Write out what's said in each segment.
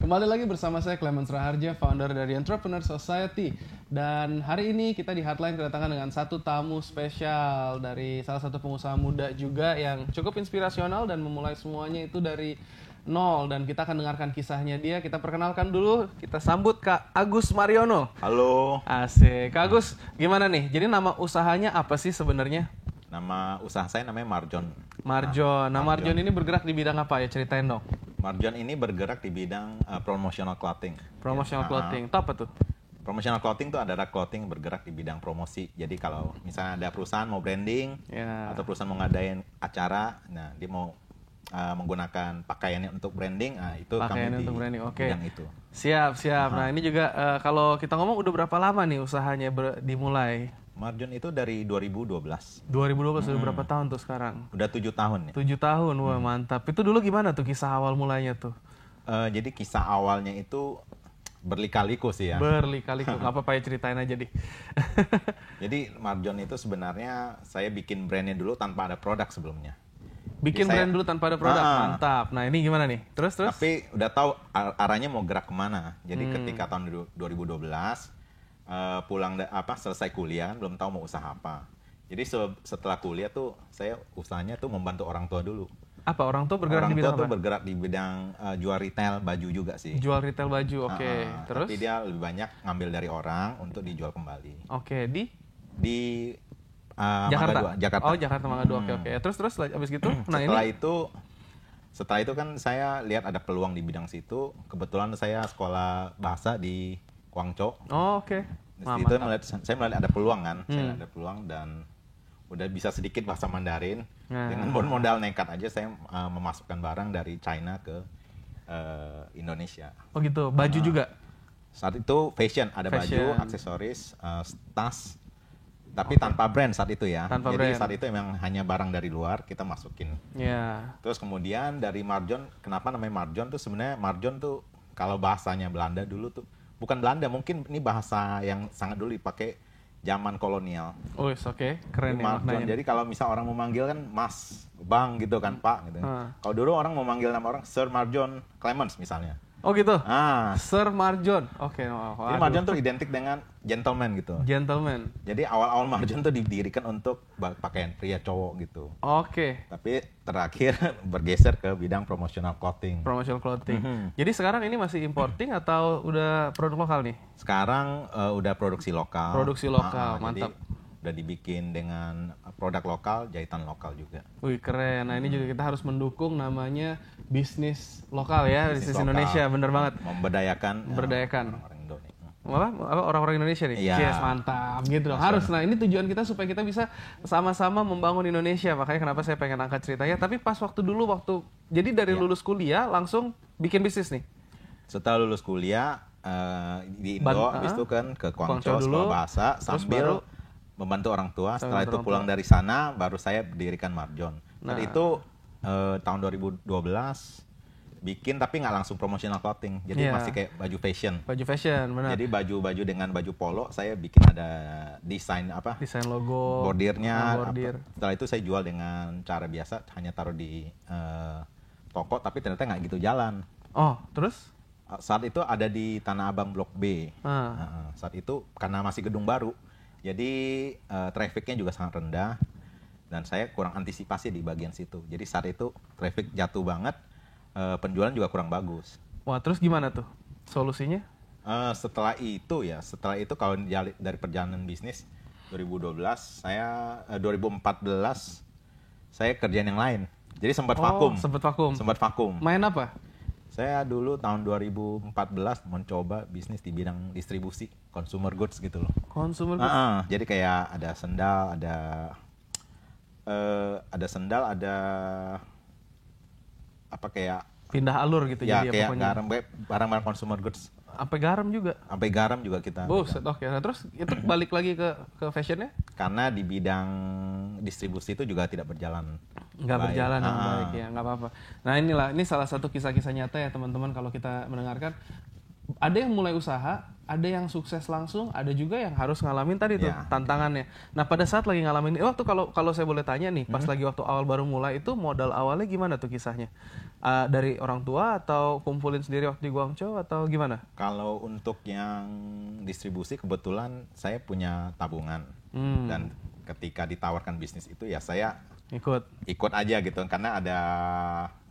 Kembali lagi bersama saya Clemens Raharja, founder dari Entrepreneur Society. Dan hari ini kita di Hotline kedatangan dengan satu tamu spesial dari salah satu pengusaha muda juga yang cukup inspirasional dan memulai semuanya itu dari nol. Dan kita akan dengarkan kisahnya dia. Kita perkenalkan dulu, kita sambut Kak Agus Mariono. Halo. Asik. Kak Agus, gimana nih? Jadi nama usahanya apa sih sebenarnya? Nama usaha saya namanya Marjon. Marjon. Nah, Marjon ini bergerak di bidang apa ya? Ceritain dong. Marjon ini bergerak di bidang promotional clothing. Promotional clothing. Itu apa tuh? Promotional clothing itu adalah clothing bergerak di bidang promosi. Jadi kalau misalnya ada perusahaan mau branding atau perusahaan mau ngadain acara, nah dia mau menggunakan pakaiannya untuk branding, itu pakaian kami untuk di branding. Oke. bidang itu. Siap. Nah ini juga kalau kita ngomong udah berapa lama nih usahanya dimulai? Marjon itu dari 2012. 2012 udah berapa tahun tuh sekarang? Udah 7 tahun ya. 7 tahun, wah mantap. Itu dulu gimana tuh kisah awal mulainya tuh? Jadi kisah awalnya itu berlika-liku sih ya. Berlika-liku, nggak apa-apa ya, ceritain aja deh. Jadi Marjon itu sebenarnya saya bikin brandnya dulu tanpa ada produk sebelumnya. Bikin brand dulu tanpa ada produk, mantap. Nah ini gimana nih? Terus? Tapi udah tahu arahnya mau gerak kemana. Jadi ketika tahun 2012 selesai kuliah belum tahu mau usaha apa. Jadi setelah kuliah tuh saya usahanya tuh membantu orang tua dulu. Apa orang tua bergerak di bidang apa? Orang tua tuh bergerak di bidang jual retail baju juga sih. Jual retail baju, oke. Terus? Tapi dia lebih banyak ngambil dari orang untuk dijual kembali. Oke, di Jakarta. Jakarta. Oh, Jakarta Mangga 2. Oke. Terus abis gitu. Nah, setelah itu kan saya lihat ada peluang di bidang situ. Kebetulan saya sekolah bahasa di Guangzhou. Oh, oke. Di situ saya melihat ada peluang kan. Saya ada peluang dan udah bisa sedikit bahasa Mandarin. Dengan modal nekat aja saya memasukkan barang dari China ke Indonesia. Oh gitu. Baju juga? Saat itu fashion. Ada baju, aksesoris, tas. Tapi tanpa brand saat itu ya. Jadi saat itu memang hanya barang dari luar kita masukin. Terus kemudian dari Marjon, kenapa namanya Marjon tuh sebenarnya Marjon tuh kalau bahasanya Belanda dulu tuh, bukan Belanda, mungkin ini bahasa yang sangat dulu dipakai zaman kolonial. Oh, oke. Keren ya maknanya. Jadi kalau misal orang mau manggil kan Mas, Bang gitu kan, Pak gitu. Kalau dulu orang mau manggil nama orang Sir Marjon Clemens misalnya. Oh gitu? Sir Marjon. Oke. Jadi Marjon tuh identik dengan gentleman gitu. Gentleman. Jadi awal-awal Marjon tuh didirikan untuk pakaian pria cowok gitu. Oke. Tapi terakhir bergeser ke bidang promotional clothing. Promotional clothing. Jadi sekarang ini masih importing atau udah produk lokal nih? Sekarang udah produksi lokal. Produksi lokal, mantap. Jadi udah dibikin dengan produk lokal, jahitan lokal juga. Wih, keren. Nah ini juga kita harus mendukung namanya bisnis lokal ya, bisnis Indonesia, bener banget. Memberdayakan orang-orang Indonesia. Orang-orang Indonesia nih? Iya. Yes, mantap gitu dong. Harus. Nah ini tujuan kita supaya kita bisa sama-sama membangun Indonesia. Makanya kenapa saya pengen angkat ceritanya. Tapi pas jadi dari lulus kuliah langsung bikin bisnis nih? Setelah lulus kuliah di Indo, habis itu kan ke Guangzhou sekolah bahasa sambil membantu orang tua. Setelah itu pulang dari sana, baru saya dirikan Marjon. Nah itu tahun 2012 bikin, tapi nggak langsung promotional clothing. Jadi masih kayak baju fashion. Baju fashion, benar. Jadi baju dengan baju polo, saya bikin ada desain Desain logo. Bordirnya. Setelah itu saya jual dengan cara biasa, hanya taruh di toko, tapi ternyata nggak gitu jalan. Oh, terus? Saat itu ada di Tanah Abang Blok B. Saat itu karena masih gedung baru, jadi trafficnya juga sangat rendah dan saya kurang antisipasi di bagian situ. Jadi saat itu traffic jatuh banget, penjualan juga kurang bagus. Wah, terus gimana tuh solusinya? Setelah itu kalau dari perjalanan bisnis 2012, 2014 saya kerjaan yang lain. Jadi sempat vakum. Sempat vakum. Main apa? Saya dulu tahun 2014 mencoba bisnis di bidang distribusi consumer goods gitu loh. Consumer goods. Jadi kayak ada sendal, ada apa kayak pindah alur gitu ya, jadi kayak pokoknya. garam, barang-barang consumer goods. Sampai garam juga kita. Buset, oke. Nah, terus itu balik lagi ke fashionnya? Karena di bidang distribusi itu juga tidak berjalan. Nggak berjalan dengan baik ya, nggak apa-apa. Nah ini salah satu kisah-kisah nyata ya teman-teman kalau kita mendengarkan. Ada yang mulai usaha, ada yang sukses langsung, ada juga yang harus ngalamin tadi tuh tantangannya. Nah pada saat lagi ngalamin, waktu kalau saya boleh tanya nih, pas lagi waktu awal baru mulai itu modal awalnya gimana tuh kisahnya? Dari orang tua atau kumpulin sendiri waktu di Guangzhou atau gimana? Kalau untuk yang distribusi kebetulan saya punya tabungan dan ketika ditawarkan bisnis itu ya saya ikut aja gitu karena ada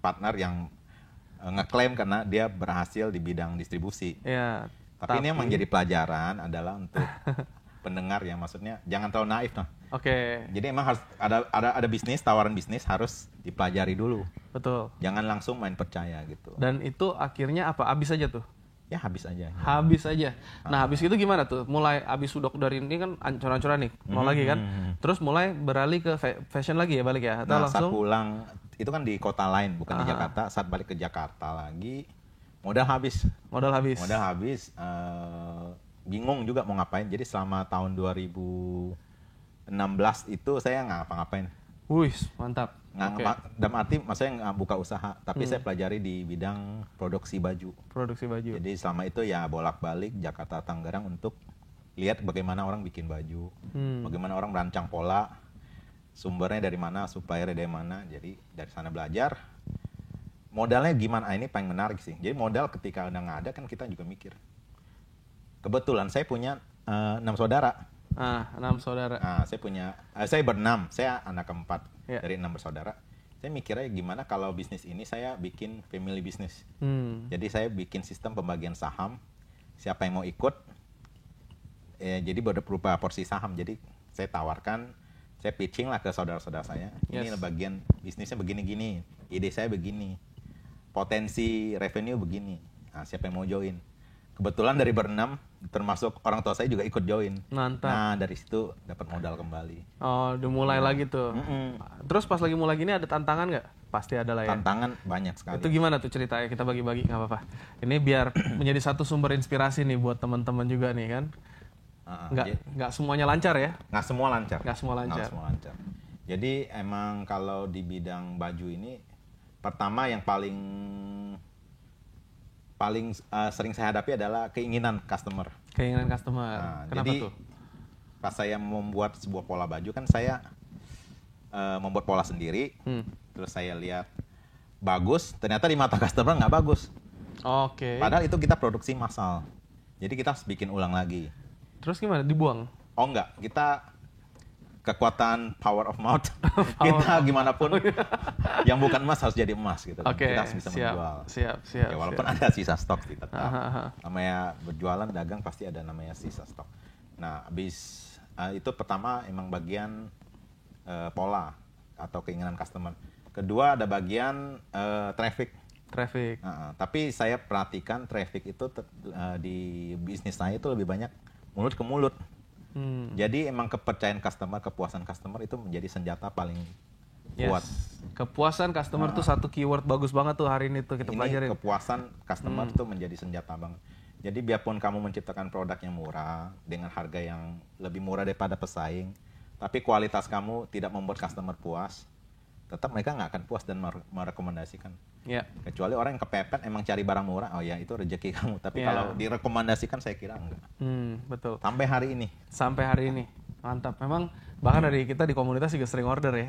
partner yang ngeklaim karena dia berhasil di bidang distribusi. Ya. Tapi ini yang menjadi pelajaran adalah untuk pendengar ya, maksudnya jangan terlalu naif nah. Oke. Jadi emang harus ada bisnis, tawaran bisnis harus dipelajari dulu. Betul. Jangan langsung main percaya gitu. Dan itu akhirnya apa? Habis aja tuh? Ya habis aja. Habis aja. Nah habis itu gimana tuh? Mulai habis udah dari ini kan ancur-ancuran nih, mau lagi kan? Terus mulai beralih ke fashion lagi ya balik ya? Atau langsung? Saat pulang itu kan di kota lain bukan di Jakarta. Saat balik ke Jakarta lagi modal habis. Bingung juga mau ngapain. Jadi selama tahun 2016 itu saya nggak ngapa-ngapain. Wih, mantap. Dalam arti maksudnya nggak buka usaha, tapi saya pelajari di bidang produksi baju. Jadi selama itu ya bolak-balik Jakarta Tangerang untuk lihat bagaimana orang bikin baju, bagaimana orang merancang pola, sumbernya dari mana, suppliernya dari mana. Jadi dari sana belajar. Modalnya gimana? Ini paling menarik sih. Jadi modal ketika udah nggak ada kan kita juga mikir. Kebetulan saya punya 6 saudara. 6 saudara. Saya berenam. Saya anak keempat dari 6 bersaudara. Saya mikirnya gimana kalau bisnis ini saya bikin family business. Jadi saya bikin sistem pembagian saham. Siapa yang mau ikut? Jadi berupa porsi saham. Jadi saya tawarkan, saya pitching lah ke saudara-saudara saya. Ini bagian bisnisnya begini-gini. Ide saya begini. Potensi revenue begini. Nah, siapa yang mau join? Kebetulan dari berenam, termasuk orang tua saya juga ikut join. Mantap. Nah, dari situ dapat modal kembali. Oh, udah mulai lagi tuh. Terus pas lagi mulai gini ada tantangan nggak? Pasti ada lah ya. Tantangan banyak sekali. Itu gimana tuh ceritanya? Kita bagi-bagi nggak apa-apa. Ini biar menjadi satu sumber inspirasi nih buat teman-teman juga nih kan. Nggak semuanya lancar ya? Nggak semua lancar. Jadi emang kalau di bidang baju ini, pertama yang paling sering saya hadapi adalah keinginan customer. Kenapa jadi, tuh? Pas saya membuat sebuah pola baju kan saya membuat pola sendiri. Terus saya lihat bagus, ternyata di mata customer nggak bagus. Oke. Padahal itu kita produksi massal. Jadi kita harus bikin ulang lagi. Terus gimana? Dibuang? Oh enggak, kita kekuatan power of mouth. Kita gimana pun yang bukan emas harus jadi emas gitu. Kita harus bisa menjual. Siap. Ya, walaupun ada sisa stok sih tetap. Namanya berjualan dagang pasti ada namanya sisa stok. Nah, habis itu pertama emang bagian pola atau keinginan customer. Kedua ada bagian traffic. Tapi saya perhatikan traffic itu di bisnis saya itu lebih banyak mulut ke mulut. Jadi emang kepercayaan customer, kepuasan customer itu menjadi senjata paling kuat. Kepuasan customer tuh satu keyword bagus banget tuh hari ini tuh kita pelajarin. Kepuasan customer tuh menjadi senjata banget. Jadi biarpun kamu menciptakan produk yang murah dengan harga yang lebih murah daripada pesaing, tapi kualitas kamu tidak membuat customer puas, tetap mereka nggak akan puas dan merekomendasikan. Kecuali orang yang kepepet emang cari barang murah, oh ya itu rezeki kamu. Tapi kalau direkomendasikan saya kira enggak. Betul. Sampai hari ini. Mantap. Memang bahkan dari kita di komunitas juga sering order ya.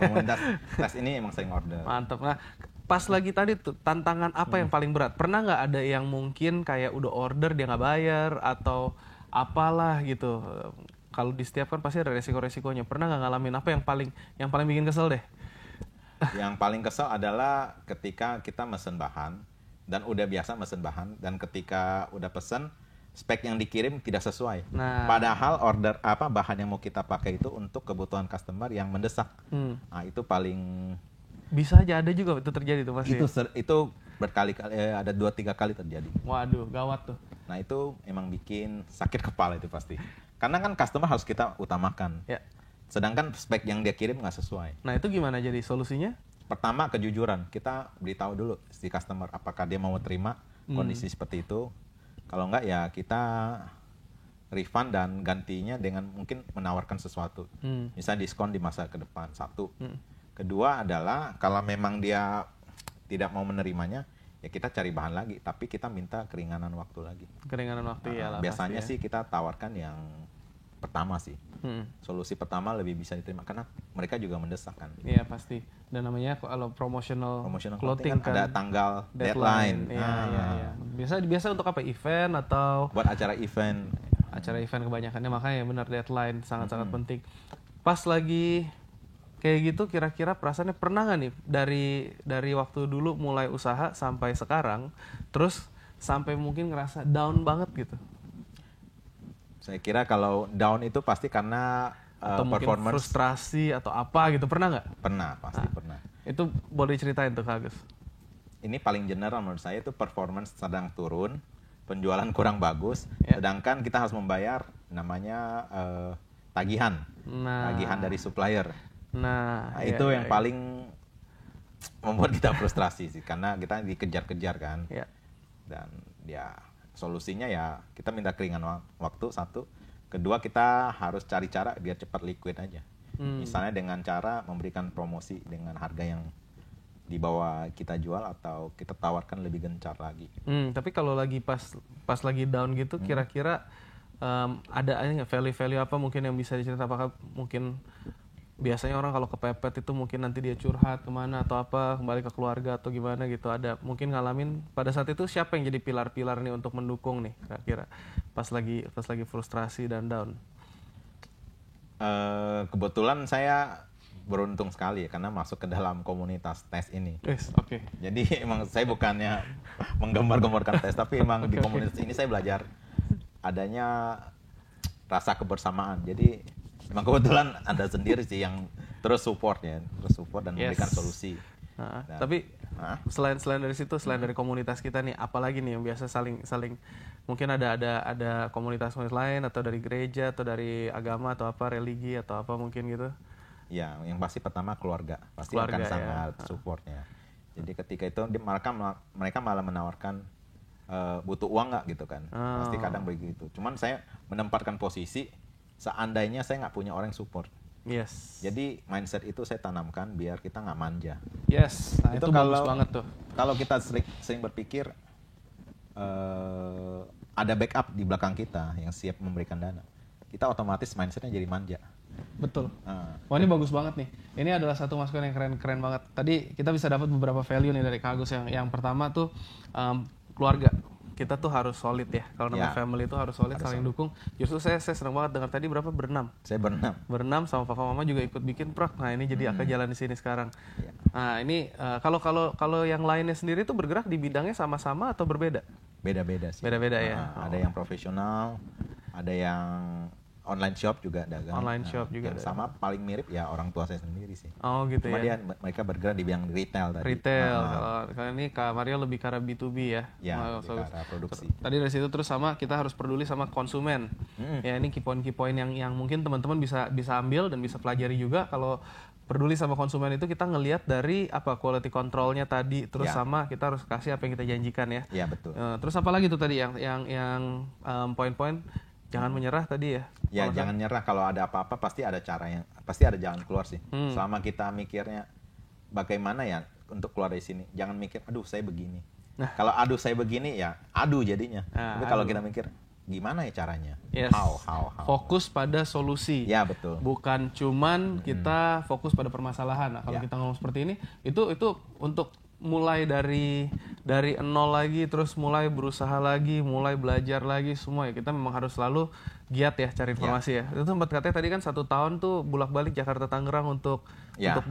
Komunitas tes ini emang sering order. Mantap. Nah, pas lagi tadi tuh tantangan apa yang paling berat? Pernah nggak ada yang mungkin kayak udah order dia nggak bayar atau apalah gitu? Kalau di setiap kan pasti ada resiko-resikonya. Pernah nggak ngalamin apa yang paling bikin kesel deh? Yang paling kesel adalah ketika kita mesen bahan dan udah biasa mesen bahan dan ketika udah pesen spek yang dikirim tidak sesuai. Padahal order bahan yang mau kita pakai itu untuk kebutuhan customer yang mendesak. Nah, itu paling bisa aja ada juga itu terjadi tuh pasti. Itu berkali-kali ada 2-3 kali terjadi. Waduh, gawat tuh. Nah, itu emang bikin sakit kepala itu pasti. Karena kan customer harus kita utamakan. Sedangkan spek yang dia kirim nggak sesuai. Nah, itu gimana jadi solusinya? Pertama, kejujuran. Kita beritahu dulu si customer apakah dia mau terima kondisi seperti itu. Kalau nggak ya kita refund dan gantinya dengan mungkin menawarkan sesuatu. Misalnya diskon di masa ke depan, satu. Kedua adalah kalau memang dia tidak mau menerimanya, ya kita cari bahan lagi, tapi kita minta keringanan waktu lagi. Keringanan waktu ya lah. Biasanya sih kita tawarkan yang pertama sih. Solusi pertama lebih bisa diterima karena mereka juga mendesak kan. Iya pasti. Dan namanya kalau promotional clothing kan ada tanggal deadline. Iya. Biasa untuk apa? Event atau buat acara event. Acara event kebanyakannya, makanya benar deadline sangat-sangat penting. Pas lagi kayak gitu, kira-kira perasaannya pernah nggak nih dari waktu dulu mulai usaha sampai sekarang, terus sampai mungkin ngerasa down banget gitu? Saya kira kalau down itu pasti karena atau performance, frustrasi atau apa gitu, pernah nggak? Pernah, pasti pernah. Itu boleh diceritain tuh Kak Agus. Ini paling general menurut saya, itu performance sedang turun, penjualan kurang bagus, sedangkan kita harus membayar namanya tagihan dari supplier. Nah itu yang paling membuat kita frustrasi sih, karena kita dikejar-kejar kan. Dan ya solusinya ya kita minta keringanan waktu satu, kedua kita harus cari cara biar cepat liquid aja. Misalnya dengan cara memberikan promosi dengan harga yang di bawah kita jual atau kita tawarkan lebih gencar lagi. Tapi kalau lagi pas lagi down gitu, kira-kira ada nggak value apa mungkin yang bisa dicerita? Apakah mungkin biasanya orang kalau kepepet itu mungkin nanti dia curhat kemana atau apa, kembali ke keluarga atau gimana gitu, ada mungkin ngalamin pada saat itu siapa yang jadi pilar-pilar nih untuk mendukung nih kira-kira pas lagi frustrasi dan down? Kebetulan saya beruntung sekali ya karena masuk ke dalam komunitas tes ini. Oke. Jadi emang saya bukannya menggembar-gemborkan tes, tapi emang di komunitas ini saya belajar adanya rasa kebersamaan. Jadi emang kebetulan ada sendiri sih yang terus support dan memberikan solusi. Tapi selain dari situ, selain dari komunitas kita nih, apalagi nih yang biasa saling mungkin ada komunitas lain atau dari gereja atau dari agama atau apa, religi atau apa mungkin gitu? Ya, yang pasti pertama keluarga pasti akan sangat supportnya. Jadi ketika itu mereka malah menawarkan butuh uang nggak gitu kan? Pasti kadang begitu. Cuman saya menempatkan posisi seandainya saya nggak punya orang support. Jadi mindset itu saya tanamkan biar kita nggak manja. Nah, itu bagus banget tuh. Kalau kita sering berpikir ada backup di belakang kita yang siap memberikan dana, kita otomatis mindsetnya jadi manja. Betul. Wah, ini bagus banget nih. Ini adalah satu masukan yang keren banget. Tadi kita bisa dapat beberapa value nih dari Kak Agus. Yang pertama tuh keluarga. Kita tuh harus solid ya. Kalau namanya family itu harus solid, saling dukung. Justru saya senang banget dengar tadi berapa berenam. Saya berenam. Berenam sama papa mama juga ikut bikin prok. Nah ini jadi akan jalan di sini sekarang. Nah ini kalau yang lainnya sendiri tuh bergerak di bidangnya sama-sama atau berbeda? Beda-beda sih. Beda-beda ya. Ada yang profesional, ada yang online shop juga dagang. Online shop juga. Yang sama paling mirip ya orang tua saya sendiri sih. Oh gitu. Cuma mereka bergerak di bidang retail tadi. Kalau ini Kak Mario lebih ke arah B2B ya. Ya, lebih ke arah produksi. Tadi dari situ terus sama kita harus peduli sama konsumen. Ya ini key point yang mungkin teman-teman bisa ambil dan bisa pelajari juga. Kalau peduli sama konsumen itu kita ngelihat dari apa quality controlnya tadi, terus sama kita harus kasih apa yang kita janjikan ya. Iya betul. Terus apa lagi tuh tadi yang poin-poin? Jangan menyerah tadi ya. Ya, jangan nyerah. Kalau ada apa-apa pasti ada pasti ada jalan keluar sih. Selama kita mikirnya bagaimana ya untuk keluar dari sini. Jangan mikir, aduh saya begini. Kalau aduh saya begini ya, aduh jadinya. Tapi kalau kita mikir, gimana ya caranya? How. Fokus pada solusi. Ya, betul. Bukan cuman kita fokus pada permasalahan. Nah, kalau kita ngomong seperti ini, itu untuk mulai dari nol lagi, terus mulai berusaha lagi, mulai belajar lagi semua ya. Kita memang harus selalu giat ya cari informasi ya. Itu sempat katanya tadi kan 1 tahun tuh bolak-balik Jakarta Tangerang untuk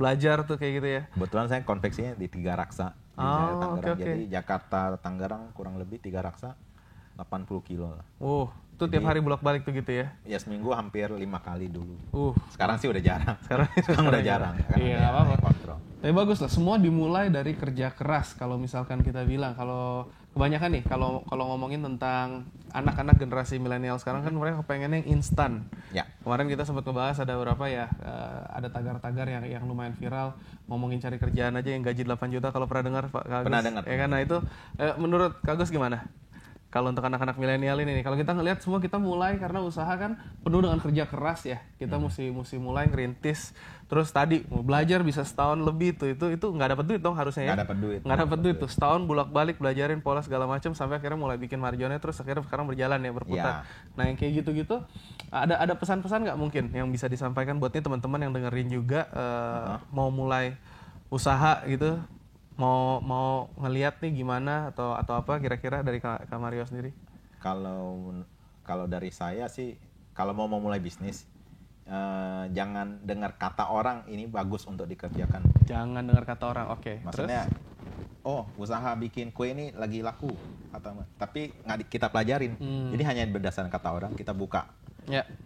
belajar tuh kayak gitu ya. Kebetulan saya konveksinya di 3 raksa di Tangerang. Jadi Jakarta Tangerang kurang lebih 3 raksa 80 kilo lah. Itu tiap hari bolak-balik tuh gitu ya? Ya seminggu hampir 5 kali dulu. Sekarang sih udah jarang. Sekarang udah jarang. Iya, apa-apa. Tapi bagus lah, semua dimulai dari kerja keras. Kalau misalkan kita bilang, kalau kebanyakan nih, kalau ngomongin tentang anak-anak generasi milenial sekarang kan mereka pengennya yang instan. Kemarin kita sempat ngebahas ada beberapa ya, ada tagar-tagar yang lumayan viral, ngomongin cari kerjaan aja yang gaji 8 juta. Kalau pernah dengar Pak Kak Agus? Pernah dengar. Ya kan, nah itu menurut Kak Agus gimana? kalau untuk anak-anak milenial ini nih, kalau kita ngelihat semua kita mulai karena usaha kan penuh dengan kerja keras ya. Kita mesti mulai ngerintis. Terus tadi mau belajar bisa setahun lebih itu nggak dapat duit dong harusnya ya. Nggak dapat duit tuh. Setahun bolak-balik belajarin pola segala macam sampai akhirnya mulai bikin marjonnya, terus akhirnya sekarang berjalan ya, berputar. Nah yang kayak gitu-gitu ada pesan-pesan nggak mungkin yang bisa disampaikan buat nih teman-teman yang dengerin juga mau mulai usaha gitu, mau ngelihat nih gimana atau apa kira-kira dari Kak Mario sendiri? Kalau dari saya sih, kalau mau mulai bisnis, jangan dengar kata orang ini bagus untuk dikerjakan. Jangan dengar kata orang, oke. Maksudnya, usaha bikin kue ini lagi laku, tapi nggak kita pelajarin. Jadi hanya berdasarkan kata orang kita buka.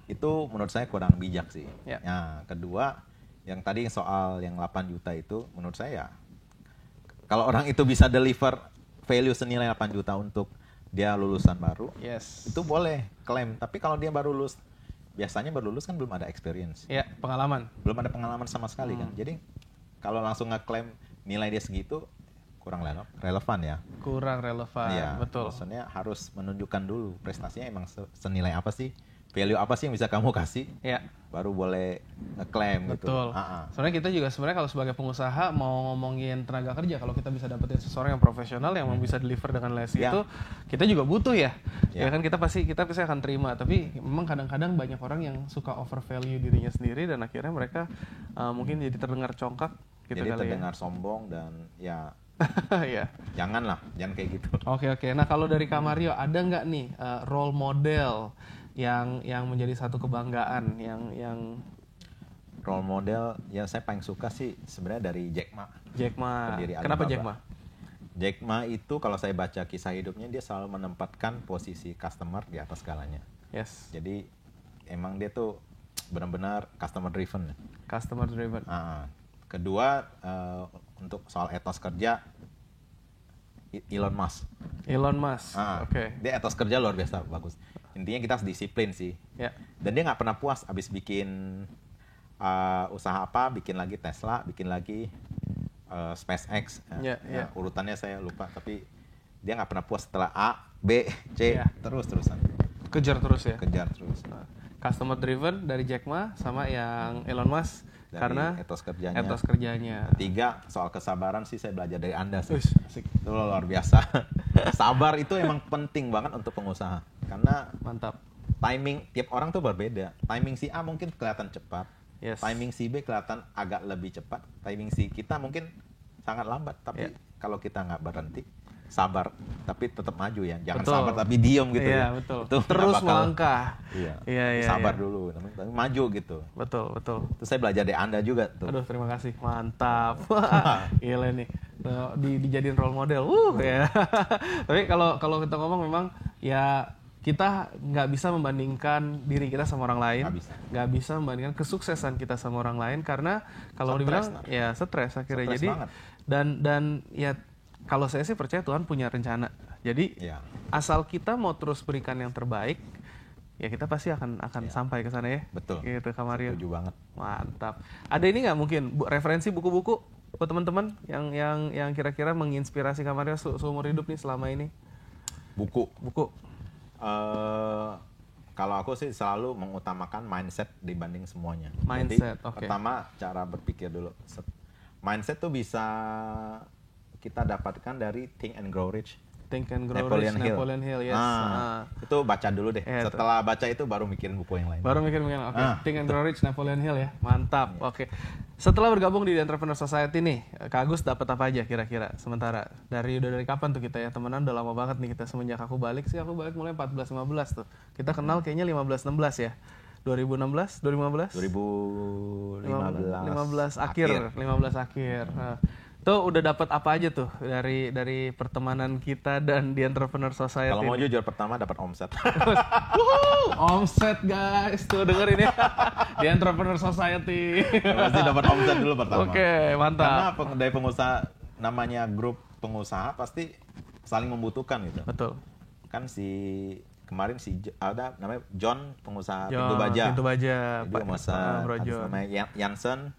Itu menurut saya kurang bijak sih. Nah, kedua, yang tadi soal yang 8 juta itu, menurut saya kalau orang itu bisa deliver value senilai 8 juta untuk dia lulusan baru, itu boleh klaim. Tapi kalau dia baru lulus, biasanya baru lulus kan belum ada experience. Pengalaman. Belum ada pengalaman sama sekali kan. Jadi kalau langsung ngeklaim nilai dia segitu, kurang relevan ya. Kurang relevan, betul. Maksudnya harus menunjukkan dulu prestasinya emang senilai apa sih, value apa sih yang bisa kamu kasih, baru boleh ngeklaim gitu. Betul. Soalnya kita juga sebenarnya kalau sebagai pengusaha mau ngomongin tenaga kerja, kalau kita bisa dapetin seseorang yang profesional yang bisa deliver dengan les itu, kita juga butuh ya. Ya kan kita pasti akan terima. Tapi memang kadang-kadang banyak orang yang suka overvalue dirinya sendiri dan akhirnya mereka mungkin jadi terdengar congkak. Gitu jadi kali terdengar sombong dan jangan kayak gitu. Oke. Nah kalau dari Kak Mario ada nggak nih role model yang menjadi satu kebanggaan yang role model yang saya paling suka sih sebenarnya dari Jack Ma. Kenapa Jack Ma? Jack Ma itu kalau saya baca kisah hidupnya, dia selalu menempatkan posisi customer di atas segalanya. Jadi emang dia tuh benar-benar customer driven. Kedua, untuk soal etos kerja, Elon Musk. Dia etos kerja luar biasa bagus. Intinya kita harus disiplin sih. Dan dia nggak pernah puas abis bikin usaha apa, bikin lagi Tesla, bikin lagi SpaceX. Urutannya saya lupa, tapi dia nggak pernah puas setelah A, B, C, terus-terusan. Kejar terus. Customer driven dari Jack Ma sama yang Elon Musk. Dari karena etos kerjanya. Ketiga, soal kesabaran sih saya belajar dari Anda sih. Asik. Itu luar biasa. Sabar itu emang penting banget untuk pengusaha. Karena mantap. Timing tiap orang tuh berbeda. Timing si A mungkin kelihatan cepat. Timing si B kelihatan agak lebih cepat. Timing si kita mungkin sangat lambat. Tapi kalau kita nggak berhenti, sabar tapi tetap maju ya. Jangan sabar tapi diem gitu. Betul. Terus melangkah. Sabar dulu, tapi maju gitu. Betul. Terus saya belajar dari Anda juga tuh. Aduh, terima kasih. Mantap. Gila nih. Dijadiin role model. Ya. Tapi kalau kita ngomong memang ya kita nggak bisa membandingkan diri kita sama orang lain. Nggak bisa membandingkan kesuksesan kita sama orang lain karena kalau dibilang stres akhirnya. Jadi banget. dan ya kalau saya sih percaya Tuhan punya rencana. Jadi asal kita mau terus berikan yang terbaik, ya kita pasti akan sampai ke sana ya. Betul. Gitu Kak Mario. Setuju banget. Mantap. Ada ini nggak mungkin referensi buku-buku buat teman-teman yang kira-kira menginspirasi Kak Mario seumur hidup nih selama ini? Buku. Kalau aku sih selalu mengutamakan mindset dibanding semuanya. Mindset. Jadi, pertama cara berpikir dulu. Mindset tuh bisa kita dapatkan dari Think and Grow Rich. Napoleon Hill, yes. Itu baca dulu deh. Setelah baca itu baru mikirin buku yang lain. Oke. Think and Grow Rich, Napoleon Hill ya. Mantap. Oke. Setelah bergabung di The Entrepreneur Society nih, Kak Agus dapat apa aja kira-kira sementara? Dari kapan tuh kita ya temenan? Udah lama banget nih kita semenjak aku balik mulai 14-15 tuh. Kita kenal kayaknya 15-16 ya. 2016, 2015 akhir. Tuh udah dapat apa aja tuh dari pertemanan kita dan di Entrepreneur Society? Kalau mau jujur pertama dapat omset. Omset guys, tuh dengerin ya. Di Entrepreneur Society. Pasti dapat omset dulu pertama. Oke, mantap. Karena dari pengusaha namanya grup pengusaha pasti saling membutuhkan gitu. Betul. Kan si kemarin ada namanya John, pengusaha pintu baja. Namanya Jansen.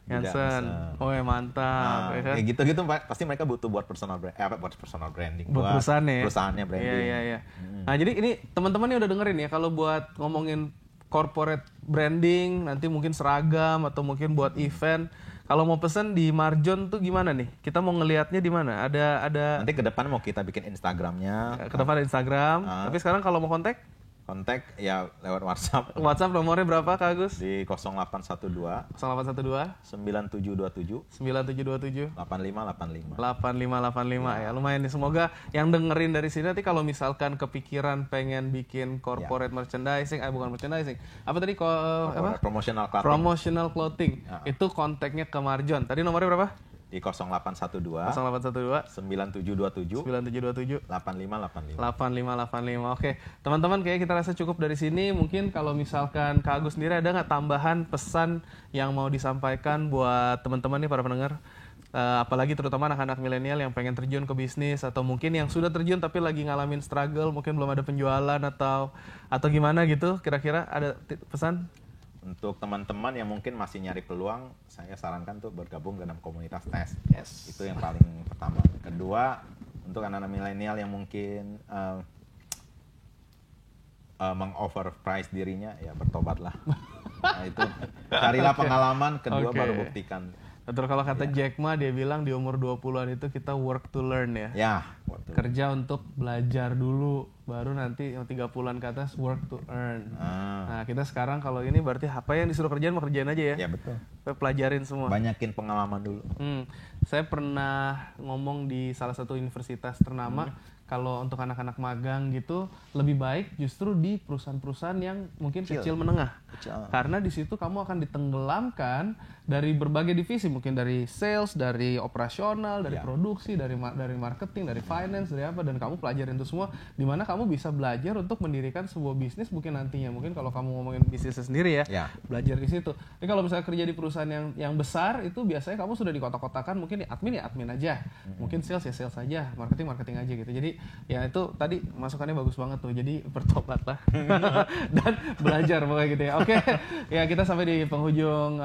Oh ya, mantap. Nah, kayak gitu-gitu pasti mereka butuh buat personal branding. Buat perusahaannya branding. Iya. Nah, jadi ini teman-teman nih udah dengerin ya, kalau buat ngomongin corporate branding, nanti mungkin seragam atau mungkin buat event. Kalau mau pesen di Marjon tuh gimana nih? Kita mau ngelihatnya di mana? Ada. Nanti ke depan mau kita bikin Instagramnya. Ke depan ada Instagram. Tapi sekarang kalau mau kontak ya lewat WhatsApp. WhatsApp nomornya berapa Kak Agus? Di 0812 9727 8585 ya. Lumayan nih, semoga yang dengerin dari sini nanti kalau misalkan kepikiran pengen bikin corporate merchandising, bukan merchandising. Apa tadi promotional clothing. Itu kontaknya ke Marjon. Tadi nomornya berapa? Di 0812 9727 8585. Oke, teman-teman, kayak kita rasa cukup dari sini. Mungkin kalau misalkan Kak Agus sendiri ada nggak tambahan pesan yang mau disampaikan buat teman-teman nih para pendengar, apalagi terutama anak-anak milenial yang pengen terjun ke bisnis, atau mungkin yang sudah terjun tapi lagi ngalamin struggle, mungkin belum ada penjualan atau gimana gitu, kira-kira ada pesan? Untuk teman-teman yang mungkin masih nyari peluang, saya sarankan tuh bergabung dalam komunitas TES. Yes. Itu yang paling pertama. Kedua, untuk anak-anak milenial yang mungkin meng-overprice dirinya, ya bertobatlah. Nah, itu carilah pengalaman, kedua baru buktikan. Betul, kalau kata Jack Ma, dia bilang di umur 20-an itu kita work to learn ya. Kerja untuk belajar dulu, baru nanti yang 30-an ke atas work to earn. Nah, kita sekarang kalau ini berarti apa yang disuruh kerjaan mau kerjain aja ya. Ya, betul. Kita pelajarin semua. Banyakin pengalaman dulu. Saya pernah ngomong di salah satu universitas ternama, kalau untuk anak-anak magang gitu lebih baik justru di perusahaan-perusahaan yang mungkin kecil menengah. Karena di situ kamu akan ditenggelamkan dari berbagai divisi, mungkin dari sales, dari operasional, dari produksi, dari marketing, dari finance, dari apa, dan kamu pelajarin itu semua, di mana kamu bisa belajar untuk mendirikan sebuah bisnis mungkin nantinya. Mungkin kalau kamu ngomongin bisnisnya sendiri ya, belajar di situ. Tapi kalau misalnya kerja di perusahaan yang besar, itu biasanya kamu sudah dikotak-kotakan, mungkin admin aja, mungkin sales aja, marketing aja gitu. Jadi ya itu tadi masukannya bagus banget tuh. Jadi bertobatlah dan belajar pokoknya gitu ya. Oke, ya kita sampai di penghujung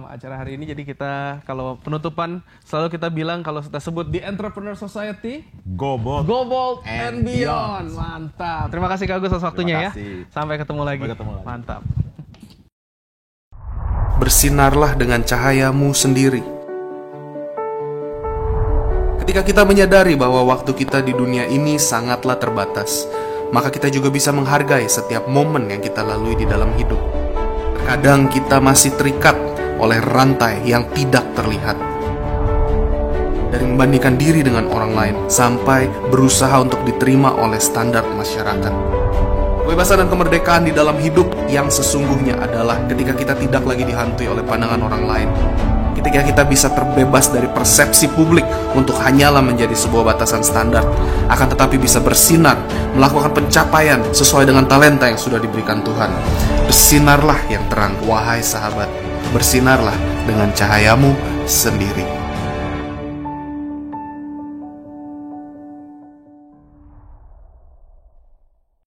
acara hari ini. Jadi kita kalau penutupan selalu kita bilang, kalau kita sebut di Entrepreneur Society, Go Bold and Beyond. Mantap. Terima kasih Kak Agus atas waktunya ya. Sampai ketemu lagi. Mantap. Bersinarlah dengan cahayamu sendiri. Ketika kita menyadari bahwa waktu kita di dunia ini sangatlah terbatas, maka kita juga bisa menghargai setiap momen yang kita lalui di dalam hidup. Terkadang kita masih terikat oleh rantai yang tidak terlihat. Dari membandingkan diri dengan orang lain, sampai berusaha untuk diterima oleh standar masyarakat. Kebebasan dan kemerdekaan di dalam hidup yang sesungguhnya adalah ketika kita tidak lagi dihantui oleh pandangan orang lain. Ketika kita bisa terbebas dari persepsi publik untuk hanyalah menjadi sebuah batasan standar, akan tetapi bisa bersinar, melakukan pencapaian sesuai dengan talenta yang sudah diberikan Tuhan. Bersinarlah yang terang, wahai sahabat. Bersinarlah dengan cahayamu sendiri.